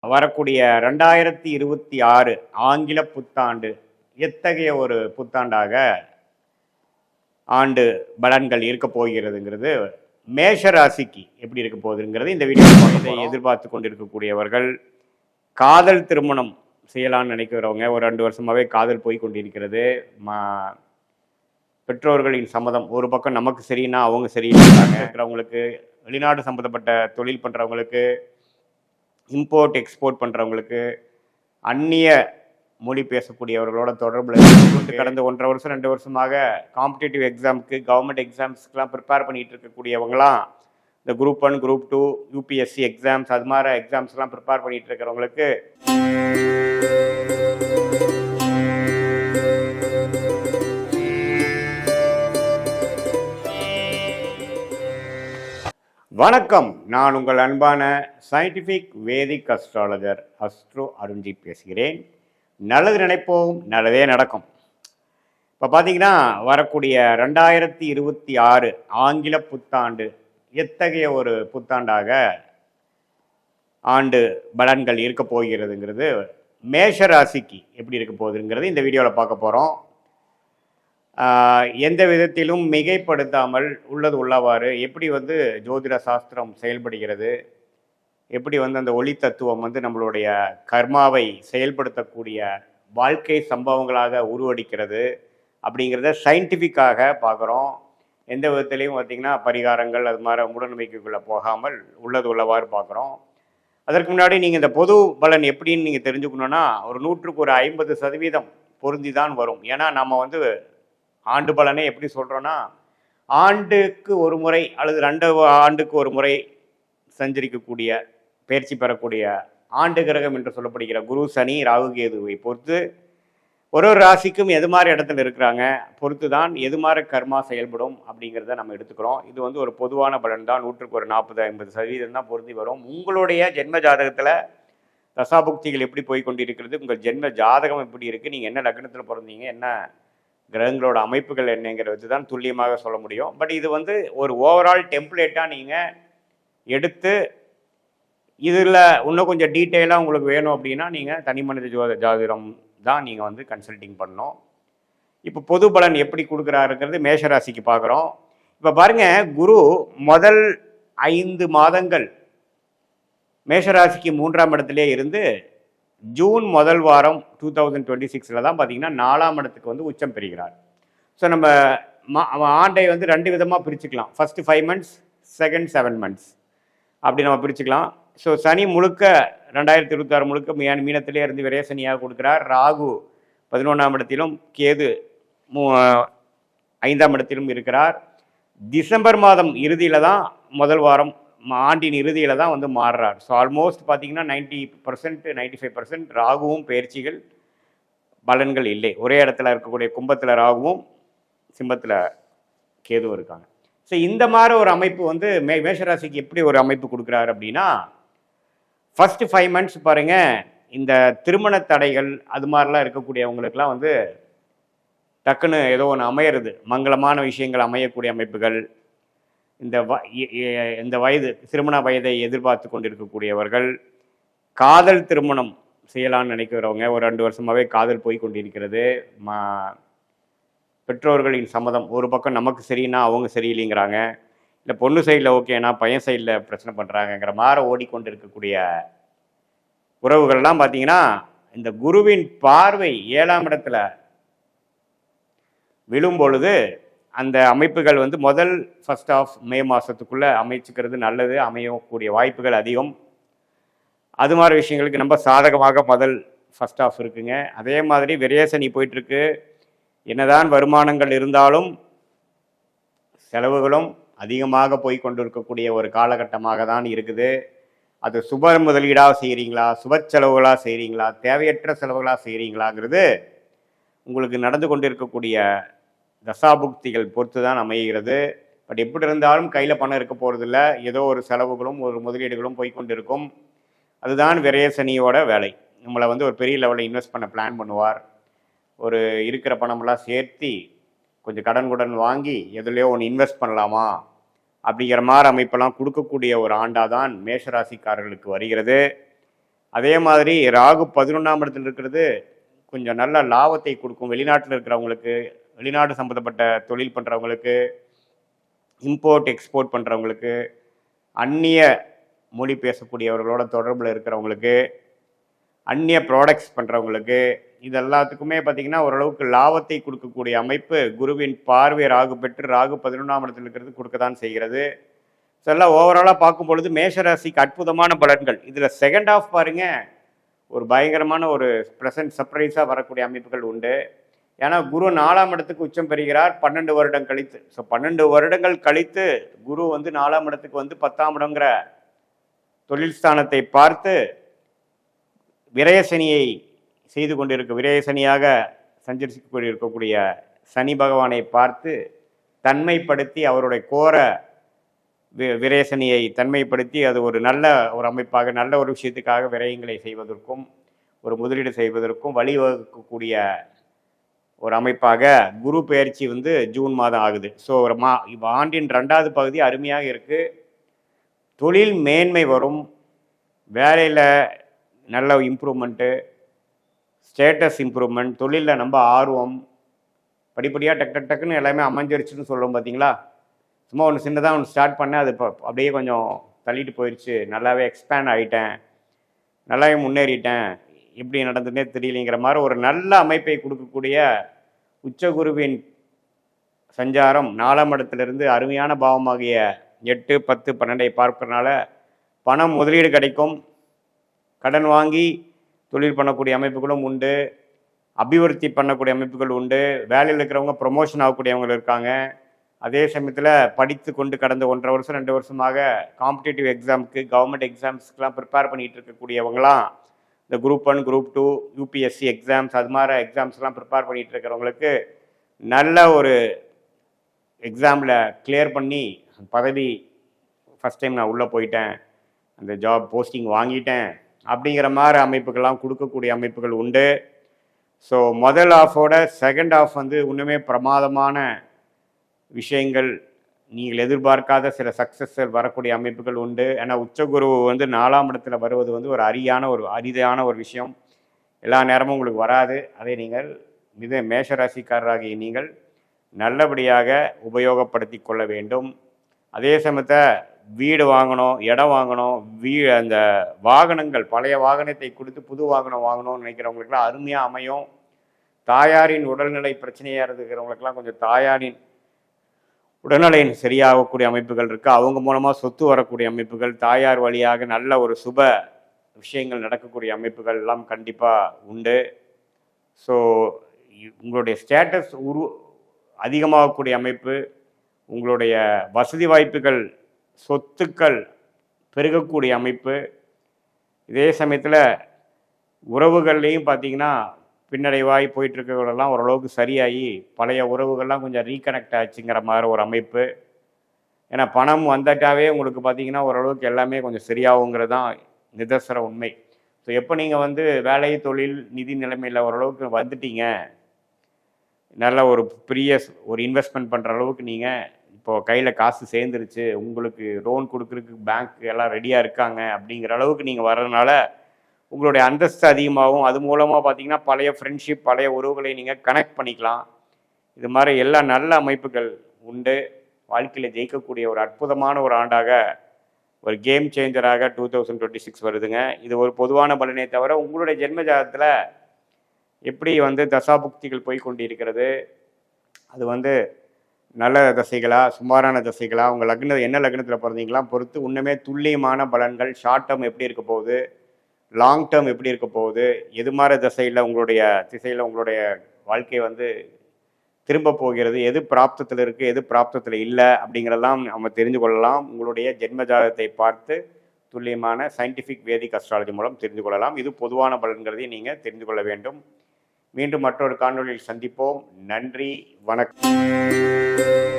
வரக்கூடிய 2026 ஆங்கில புத்தாண்டு எத்தகைய ஒரு புத்தாண்டாக ஆண்டு பலன்கள் இருக்க போகிறதுங்கிறது மேஷ ராசிக்கு எப்படி இருக்க போகுதுங்கிறது இந்த வீடியோ இதை எதிர்பார்த்து கொண்டிருக்கக்கூடியவர்கள், காதல் திருமணம் செய்யலாம்னு நினைக்கிறவங்க, ஒரு 2 வருஷமாகவே காதல் போய் கொண்டிருக்கிறது. பெற்றோர்களின் சம்மதம் ஒரு பக்கம் நமக்கு சரின்னா அவங்க சரியில்லைங்க இருக்கிறவங்களுக்கு, வெளிநாடு சம்மந்தப்பட்ட தொழில் பண்ணுறவங்களுக்கு, இம்போர்ட் எக்ஸ்போர்ட் பண்ணுறவங்களுக்கு, அந்நிய மொழி பேசக்கூடியவர்களோட தொடர்பில் கடந்த 1.5 வருஷம் 2 வருஷமாக காம்படிட்டிவ் எக்ஸாமுக்கு, கவர்மெண்ட் எக்ஸாம்ஸ்க்கெலாம் ப்ரிப்பேர் பண்ணிகிட்டு இருக்கக்கூடியவங்களாம், இந்த குரூப் 1 குரூப் 2 யூபிஎஸ்சி எக்ஸாம்ஸ் அது மாதிரி எக்ஸாம்ஸ்லாம் ப்ரிப்பேர் பண்ணிகிட்டு இருக்கிறவங்களுக்கு வணக்கம். நான் உங்கள் அன்பான சயின்டிஃபிக் வேதிக் அஸ்ட்ராலஜர் அஸ்ட்ரோ அருண்ஜி பேசுகிறேன். நல்லது நினைப்போம், நல்லதே நடக்கும். இப்போ பார்த்தீங்கன்னா வரக்கூடிய 2026 ஆங்கில புத்தாண்டு எத்தகைய ஒரு புத்தாண்டாக ஆண்டு பலன்கள் இருக்க போகிறதுங்கிறது மேஷ ராசிக்கு எப்படி இருக்க போகுதுங்கிறது இந்த வீடியோவில் பார்க்க போகிறோம். எந்த விதத்திலும் மிகைப்படுத்தாமல் உள்ளது உள்ளவாறு எப்படி ஜோதிட சாஸ்திரம் செயல்படுகிறது, எப்படி அந்த ஒளி தத்துவம் நம்மளுடைய கர்மாவை செயல்படுத்தக்கூடிய வாழ்க்கை சம்பவங்களாக உருவடிக்கிறது அப்படிங்கிறத சயின்டிஃபிக்காக பார்க்குறோம். எந்த விதத்துலேயும் பார்த்திங்கன்னா பரிகாரங்கள் அது மாதிரி மூடநம்பிக்கைக்குள்ளே போகாமல் உள்ளது உள்ளவாறு பார்க்குறோம். அதற்கு முன்னாடி நீங்கள் இந்த பொது பலன் எப்படின்னு நீங்கள் தெரிஞ்சுக்கணுன்னா ஒரு 100க்கு ஒரு 50% பொருந்தி தான் வரும். ஏன்னா நம்ம ஆண்டு பலனை எப்படி சொல்கிறோன்னா, ஆண்டுக்கு ஒரு முறை அல்லது 2 ஆண்டுக்கு ஒரு முறை சஞ்சரிக்கக்கூடிய பயிற்சி பெறக்கூடிய ஆண்டு கிரகம் என்று சொல்லப்படுகிற குரு, சனி, ராகு, கேதுவை பொறுத்து ஒரு ராசிக்கும் எது மாதிரி இடத்துல இருக்கிறாங்க பொறுத்து தான் எது மாதிரி கர்மா செயல்படும் அப்படிங்கிறத நம்ம எடுத்துக்கிறோம். இது ஒரு பொதுவான பலன் தான். 100க்கு ஒரு 40-50% தான் பொருந்தி வரும். உங்களுடைய ஜென்ம ஜாதகத்தில் தசாபுக்திகள் எப்படி போய் கொண்டிருக்கிறது, உங்கள் ஜென்ம ஜாதகம் எப்படி இருக்குது, நீங்கள் என்ன லக்னத்தில் பிறந்தீங்க, என்ன கிரகங்களோட அமைப்புகள் என்னங்கிறத வச்சு தான் துல்லியமாக சொல்ல முடியும். பட் இது ஒரு ஓவரால் டெம்ப்ளேட்டாக நீங்கள் எடுத்து இதில் இன்னும் கொஞ்சம் டீட்டெயிலாக உங்களுக்கு வேணும் அப்படின்னா நீங்கள் தனி மனித ஜாதிரம் தான் நீங்கள் கன்சல்டிங் பண்ணணும். இப்போ பொது பலன் எப்படி கொடுக்குறாருங்கிறது மேஷராசிக்கு பார்க்குறோம். இப்போ பாருங்கள், குரு முதல் 5 மாதங்கள் மேஷராசிக்கு 3ஆம் இடத்துலேயே இருந்து ஜூன் முதல் வாரம் 2026 தான் பார்த்தீங்கன்னா 4ஆம் இடத்துக்கு உச்சம் பெறுகிறார். ஸோ நம்ம ஆண்டை 2 விதமாக பிரிச்சுக்கலாம். ஃபஸ்ட்டு 5 months, செகண்ட் 7 months அப்படி நம்ம பிரிச்சுக்கலாம். ஸோ சனி முழுக்க 2026 முழுக்க மீனத்திலே இருந்து விரயசனியாக கொடுக்குறார். ராகு 11ஆம் இடத்திலும், கேது 5ஆம் இடத்திலும் இருக்கிறார். டிசம்பர் மாதம் இறுதியில் தான் முதல் வாரம் ஆண்டின் இறுதியில் தான் மாறுறார். ஸோ ஆல்மோஸ்ட் பார்த்தீங்கன்னா 90% 95% ராகுவும் பயிற்சிகள் பலன்கள் இல்லை. ஒரே இடத்துல இருக்கக்கூடிய கும்பத்தில் ராகுவும் சிம்மத்தில் கேதுவும் இருக்காங்க. ஸோ இந்த மாதிரி ஒரு அமைப்பு மேஷராசிக்கு எப்படி ஒரு அமைப்பு கொடுக்குறாரு அப்படின்னா, ஃபஸ்ட்டு 5 months பாருங்கள், இந்த திருமண தடைகள் அது மாதிரிலாம் இருக்கக்கூடியவங்களுக்கெல்லாம் டக்குன்னு ஏதோ ஒன்று அமையிறது, மங்களமான விஷயங்கள் அமையக்கூடிய அமைப்புகள். இந்த வயது திருமண வயதை எதிர்பார்த்து கொண்டிருக்கக்கூடியவர்கள், காதல் திருமணம் செய்யலாம்னு நினைக்கிறவங்க, ஒரு 2 வருஷமாகவே காதல் போய் கொண்டிருக்கிறது. பெற்றோர்களின் சம்மதம் ஒரு பக்கம் நமக்கு சரின்னா அவங்க சரியில்லைங்கிறாங்க, இல்லை பொண்ணு சைடில் ஓகேனா பையன் சைடில் பிரச்சனை பண்ணுறாங்கங்கிற மாதிரி ஓடிக்கொண்டு இருக்கக்கூடிய உறவுகள்லாம் பார்த்தீங்கன்னா, இந்த குருவின் பார்வை 7ஆம் இடத்துல விழும் பொழுது அந்த அமைப்புகள் முதல் ஃபர்ஸ்ட் ஆஃப் மே மாதத்துக்குள்ளே அமைச்சிக்கிறது நல்லது, அமையக்கூடிய வாய்ப்புகள் அதிகம். அது மாதிரி விஷயங்களுக்கு நம்ம சாதகமாக முதல் ஃபர்ஸ்ட் ஆஃப் இருக்குங்க. அதே மாதிரி விரயசனி போயிட்டுருக்கு. என்னதான் வருமானங்கள் இருந்தாலும் செலவுகளும் அதிகமாக போய் கொண்டு இருக்கக்கூடிய ஒரு காலகட்டமாக தான் இருக்குது. அது சுப முதலீடாக செய்கிறீங்களா, சுப செலவுகளாக செய்கிறீங்களா, தேவையற்ற செலவுகளாக செய்கிறீங்களாங்கிறது உங்களுக்கு நடந்து கொண்டு இருக்கக்கூடிய தசாபுக்திகள் பொறுத்து தான் அமைகிறது. பட் எப்படி இருந்தாலும் கையில் பணம் இருக்க போகிறதில்ல, ஏதோ ஒரு செலவுகளும் ஒரு முதலீடுகளும் போய்கொண்டு இருக்கும். அதுதான் விரயசனியோட வேலை. நம்மளை ஒரு பெரிய லெவலில் இன்வெஸ்ட் பண்ண பிளான் பண்ணுவார். ஒரு இருக்கிற பணமெல்லாம் சேர்த்து கொஞ்சம் கடன் வாங்கி எதுலையோ ஒன்று இன்வெஸ்ட் பண்ணலாமா அப்படிங்கிற மாதிரி அமைப்பெல்லாம் கொடுக்கக்கூடிய ஒரு ஆண்டாக தான் மேஷராசிக்காரர்களுக்கு வருகிறது. அதே மாதிரி ராகு 11ஆம் இடத்துல இருக்கிறது கொஞ்சம் நல்ல லாபத்தை கொடுக்கும். வெளிநாட்டில் இருக்கிறவங்களுக்கு, வெளிநாடு சம்மந்தப்பட்ட தொழில் பண்ணுறவங்களுக்கு, இம்போர்ட் எக்ஸ்போர்ட் பண்ணுறவங்களுக்கு, அந்நிய மொழி பேசக்கூடியவர்களோட தொடர்பில் இருக்கிறவங்களுக்கு, அந்நிய ப்ராடக்ட்ஸ் பண்ணுறவங்களுக்கு, இது எல்லாத்துக்குமே பார்த்திங்கன்னா ஓரளவுக்கு லாபத்தை கொடுக்கக்கூடிய அமைப்பு குருவின் பார்வை ராகு பெற்று ராகு 11ஆம் இடத்துல இருக்கிறது கொடுக்க தான் செய்கிறது. ஸோ எல்லாம் ஓவராலாக பார்க்கும் பொழுது மேஷராசிக்கு அற்புதமான பலன்கள். இதில் செகண்ட் ஆஃப் பாருங்கள், ஒரு பயங்கரமான ஒரு ப்ரெசன்ட் சர்ப்ரைஸாக வரக்கூடிய அமைப்புகள் உண்டு. ஏன்னா குரு 4ஆம் இடத்துக்கு உச்சம் பெறுகிறார் 12 வருடம் கழித்து. ஸோ 12 வருடங்கள் கழித்து குரு வந்து 4ஆம் இடத்துக்கு வந்து 10ஆம் இடங்கிற தொழில் ஸ்தானத்தை பார்த்து விரயசனியை செய்து கொண்டிருக்க, விரயசனியாக சஞ்சரித்து கொண்டிருக்கக்கூடிய சனி பகவானை பார்த்து தன்மைப்படுத்தி அவருடைய கோர விரயசனியை தன்மைப்படுத்தி அது ஒரு நல்ல ஒரு அமைப்பாக, நல்ல ஒரு விஷயத்துக்காக விரயங்களை செய்வதற்கும் ஒரு முதலீடு செய்வதற்கும் வழிவகுக்கக்கூடிய ஒரு அமைப்பாக குரு பெயர்ச்சி வந்து ஜூன் மாதம் ஆகுது. ஸோ ஒரு ஆண்டின் 2வது பகுதி அருமையாக இருக்குது. தொழில் மேன்மை வரும், வேலையில் நல்ல இம்ப்ரூவ்மெண்ட்டு, ஸ்டேட்டஸ் இம்ப்ரூவ்மெண்ட், தொழிலில் நம்ம ஆர்வம், படிப்படியாக டக்குன்னு எல்லாமே அமைஞ்சிருச்சுன்னு சொல்லுவோம் பார்த்தீங்களா. சும்மா ஒன்று சின்னதாக ஒன்று ஸ்டார்ட் பண்ணேன், அது இப்போ அப்படியே கொஞ்சம் தள்ளிட்டு போயிடுச்சு, நல்லாவே எக்ஸ்பேண்ட் ஆகிட்டேன், நல்லாவே முன்னேறிட்டேன், எப்படி நடந்ததுன்னே தெரியலைங்கிற மாதிரி ஒரு நல்ல அமைப்பை கொடுக்கக்கூடிய உச்சகுருவின் சஞ்சாரம் 4ஆம் இடத்துலேருந்து அருமையான பாவமாகிய 8, 10, 12 பார்க்கறனால பணம் முதலீடு கிடைக்கும். கடன் வாங்கி தொழில் பண்ணக்கூடிய அமைப்புகளும் உண்டு, அபிவிருத்தி பண்ணக்கூடிய அமைப்புகள் உண்டு. வேலையில் இருக்கிறவங்க ப்ரொமோஷன் ஆகக்கூடியவங்க இருக்காங்க. அதே சமயத்தில் படித்து கொண்டு கடந்த 1.5 வருஷம் 2 வருஷமாக காம்படிட்டிவ் எக்ஸாமுக்கு, கவர்மெண்ட் எக்ஸாம்ஸ்க்கெலாம் ப்ரிப்பேர் பண்ணிகிட்டு இருக்கக்கூடியவங்களாம், இந்த குரூப் 1, குரூப் 2, யூபிஎஸ்சி எக்ஸாம்ஸ், அது மாதிரி எக்ஸாம்ஸ்லாம் ப்ரிப்பேர் பண்ணிகிட்டு இருக்கிறவங்களுக்கு நல்ல ஒரு எக்ஸாமில் கிளியர் பண்ணி பதவி ஃபஸ்ட் டைம் நான் உள்ளே போயிட்டேன், அந்த ஜாப் போஸ்டிங் வாங்கிட்டேன் அப்படிங்கிற மாதிரி அமைப்புகள்லாம் கொடுக்கக்கூடிய அமைப்புகள் உண்டு. ஸோ முதல் ஆஃபோட செகண்ட் ஆஃப் வந்து இன்னுமே பிரமாதமான விஷயங்கள், நீங்கள் எதிர்பார்க்காத சில சக்ஸஸ்கள் வரக்கூடிய அமைப்புகள் உண்டு. ஏன்னா உச்சகுரு வந்து 4ஆம் இடத்துல வருவது வந்து ஒரு அரிதான ஒரு விஷயம், எல்லா நேரமும் உங்களுக்கு வராது. அதை நீங்கள் மேஷராசிக்காரராகிய நீங்கள் நல்லபடியாக உபயோகப்படுத்தி கொள்ள வேண்டும். அதே சமயத்தை வீடு வாங்கணும், இடம் வாங்கணும், அந்த வாகனங்கள், பழைய வாகனத்தை கொடுத்து புது வாகனம் வாங்கணும்னு நினைக்கிறவங்களுக்குலாம் அருமையாக அமையும். தாயாரின் உடல்நிலை பிரச்சனையாக இருக்கிறவங்களுக்கெல்லாம் கொஞ்சம் தாயாரின் உடல்நிலை சரியாகக்கூடிய அமைப்புகள் இருக்குது. அவங்க மூலமாக சொத்து வரக்கூடிய அமைப்புகள், தாயார் வழியாக நல்ல ஒரு சுப விஷயங்கள் நடக்கக்கூடிய அமைப்புகள் எல்லாம் கண்டிப்பாக உண்டு. ஸோ உங்களுடைய ஸ்டேட்டஸ் அதிகமாகக்கூடிய அமைப்பு, உங்களுடைய வசதி வாய்ப்புகள், சொத்துக்கள் பெருகக்கூடிய அமைப்பு. இதே சமயத்தில் உறவுகள்லேயும் பார்த்திங்கன்னா பின்னடைவாய் போயிட்டுருக்கிறவர்களெல்லாம் ஓரளவுக்கு சரியாகி பழைய உறவுகள்லாம் கொஞ்சம் ரீகனெக்ட் ஆச்சுங்கிற மாதிரி ஒரு அமைப்பு. ஏன்னா பணம் வந்துட்டாவே உங்களுக்கு பார்த்திங்கன்னா ஓரளவுக்கு எல்லாமே கொஞ்சம் சரியாகுங்கிறது தான் நிதர்சன உண்மை. ஸோ எப்போ நீங்கள் வந்து வேலை, தொழில், நிதி நிலைமையில் ஓரளவுக்கு வந்துட்டீங்க, நல்ல ஒரு பெரிய ஒரு இன்வெஸ்ட்மெண்ட் பண்ணுற அளவுக்கு நீங்கள் இப்போது கையில் காசு சேர்ந்துருச்சு, உங்களுக்கு லோன் கொடுக்குறதுக்கு பேங்க் எல்லாம் ரெடியாக இருக்காங்க அப்படிங்கிற அளவுக்கு நீங்கள் வர்றதுனால உங்களுடைய அந்தஸ்து அதிகமாகும். அது மூலமாக பார்த்தீங்கன்னா பழைய ஃப்ரெண்ட்ஷிப், பழைய உறவுகளை நீங்கள் கனெக்ட் பண்ணிக்கலாம். இது மாதிரி எல்லா நல்ல அமைப்புகள் உண்டு. வாழ்க்கையில் ஜெயிக்கக்கூடிய ஒரு அற்புதமான ஒரு ஆண்டாக, ஒரு கேம் சேஞ்சராக 2026 வருதுங்க. இது ஒரு பொதுவான பலனே தவிர உங்களுடைய ஜென்ம ஜாதகத்தில் எப்படி வந்து தசாபுக்திகள் போய் கொண்டு இருக்கிறது, அது வந்து நல்ல தசைகளா சுமாரான தசைகளா, உங்கள் லக்னம் என்ன லக்னத்தில் பிறந்தீங்களாம் பொறுத்து இன்னுமே துல்லியமான பலன்கள், ஷார்ட் டேர்ம் எப்படி இருக்க போகுது, லாங் டேர்ம் எப்படி இருக்க போகுது, எது மாதிரி திசையில் உங்களுடைய வாழ்க்கை வந்து திரும்ப போகிறது, எது பிராப்தத்தில் இருக்குது, எது பிராப்தத்தில் இல்லை அப்படிங்கிறதெல்லாம் நம்ம தெரிந்து கொள்ளலாம். உங்களுடைய ஜென்ம ஜாதகத்தை பார்த்து துல்லியமான சயின்டிஃபிக் வேதிக் அஸ்ட்ராலஜி மூலம் தெரிந்து கொள்ளலாம். இது பொதுவான பலன்கிறதையும் நீங்கள் தெரிந்து கொள்ள வேண்டும். மீண்டும் மற்றொரு காணொளியில் சந்திப்போம். நன்றி, வணக்கம்.